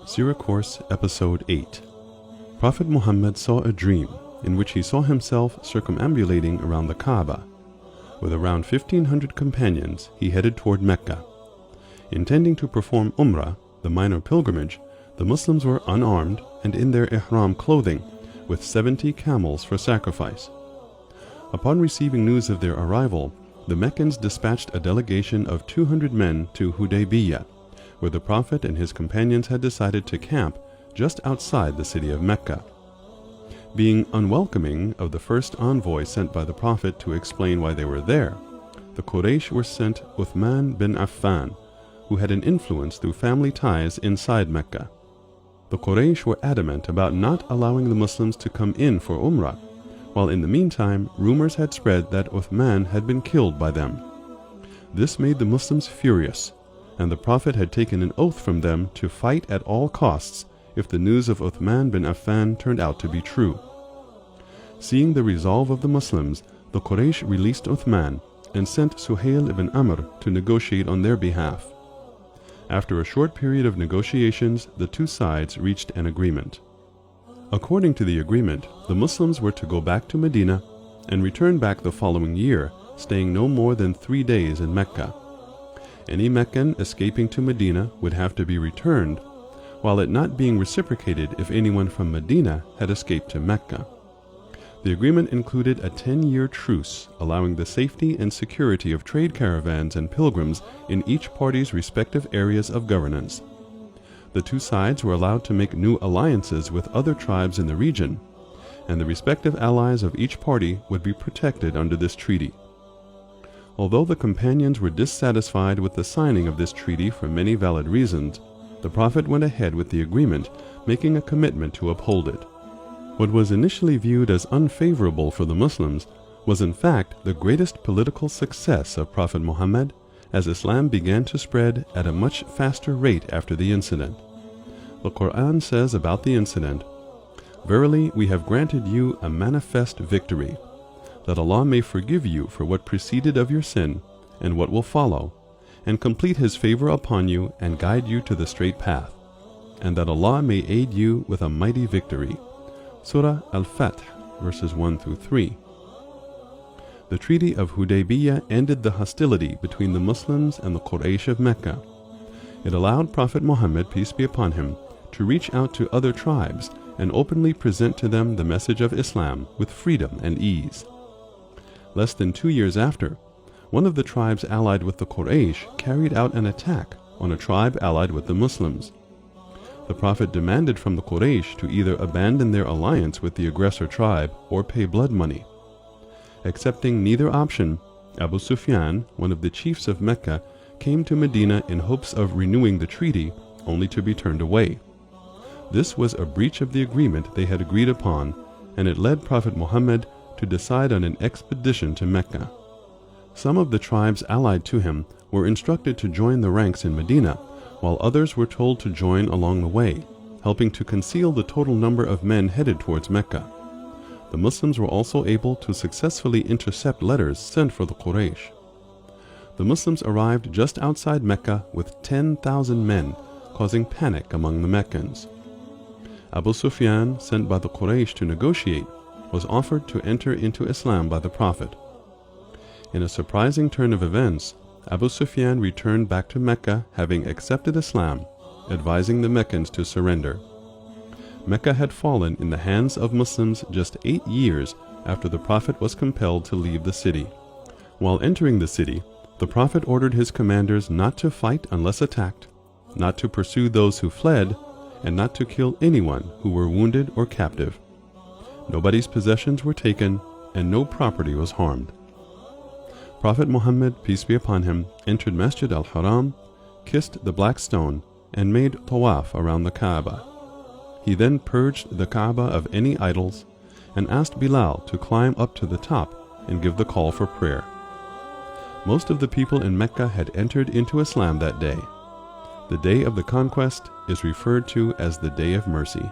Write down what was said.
Sirah Course Episode 8. Prophet Muhammad saw a dream in which he saw himself circumambulating around the Kaaba. With around 1,500 companions, he headed toward Mecca. Intending to perform Umrah, the minor pilgrimage, the Muslims were unarmed and in their ihram clothing, with 70 camels for sacrifice. Upon receiving news of their arrival, the Meccans dispatched a delegation of 200 men to Hudaybiyah, where the Prophet and his companions had decided to camp just outside the city of Mecca. Being unwelcoming of the first envoy sent by the Prophet to explain why they were there, the Quraysh were sent Uthman bin Affan, who had an influence through family ties inside Mecca. The Quraysh were adamant about not allowing the Muslims to come in for Umrah, while in the meantime rumors had spread that Uthman had been killed by them. This made the Muslims furious, and the Prophet had taken an oath from them to fight at all costs if the news of Uthman bin Affan turned out to be true. Seeing the resolve of the Muslims, the Quraysh released Uthman and sent Suhail ibn Amr to negotiate on their behalf. After a short period of negotiations, the two sides reached an agreement. According to the agreement, the Muslims were to go back to Medina and return back the following year, staying no more than 3 days in Mecca. Any Meccan escaping to Medina would have to be returned, while it not being reciprocated if anyone from Medina had escaped to Mecca. The agreement included a 10-year truce, allowing the safety and security of trade caravans and pilgrims in each party's respective areas of governance. The two sides were allowed to make new alliances with other tribes in the region, and the respective allies of each party would be protected under this treaty. Although the companions were dissatisfied with the signing of this treaty for many valid reasons, the Prophet went ahead with the agreement, making a commitment to uphold it. What was initially viewed as unfavorable for the Muslims was in fact the greatest political success of Prophet Muhammad, as Islam began to spread at a much faster rate after the incident. The Quran says about the incident, "Verily we have granted you a manifest victory, that Allah may forgive you for what preceded of your sin and what will follow, and complete His favor upon you and guide you to the straight path, and that Allah may aid you with a mighty victory." Surah Al-Fath, verses 1-3. The Treaty of Hudaybiyah ended the hostility between the Muslims and the Quraysh of Mecca. It allowed Prophet Muhammad, peace be upon him, to reach out to other tribes and openly present to them the message of Islam with freedom and ease. Less than 2 years after, one of the tribes allied with the Quraysh carried out an attack on a tribe allied with the Muslims. The Prophet demanded from the Quraysh to either abandon their alliance with the aggressor tribe or pay blood money. Accepting neither option, Abu Sufyan, one of the chiefs of Mecca, came to Medina in hopes of renewing the treaty, only to be turned away. This was a breach of the agreement they had agreed upon, and it led Prophet Muhammad to decide on an expedition to Mecca. Some of the tribes allied to him were instructed to join the ranks in Medina, while others were told to join along the way, helping to conceal the total number of men headed towards Mecca. The Muslims were also able to successfully intercept letters sent for the Quraysh. The Muslims arrived just outside Mecca with 10,000 men, causing panic among the Meccans. Abu Sufyan, sent by the Quraysh to negotiate, was offered to enter into Islam by the Prophet. In a surprising turn of events, Abu Sufyan returned back to Mecca having accepted Islam, advising the Meccans to surrender. Mecca had fallen in the hands of Muslims just 8 years after the Prophet was compelled to leave the city. While entering the city, the Prophet ordered his commanders not to fight unless attacked, not to pursue those who fled, and not to kill anyone who were wounded or captive. Nobody's possessions were taken, and no property was harmed. Prophet Muhammad, peace be upon him, entered Masjid al-Haram, kissed the black stone, and made tawaf around the Kaaba. He then purged the Kaaba of any idols, and asked Bilal to climb up to the top and give the call for prayer. Most of the people in Mecca had entered into Islam that day. The day of the conquest is referred to as the Day of Mercy.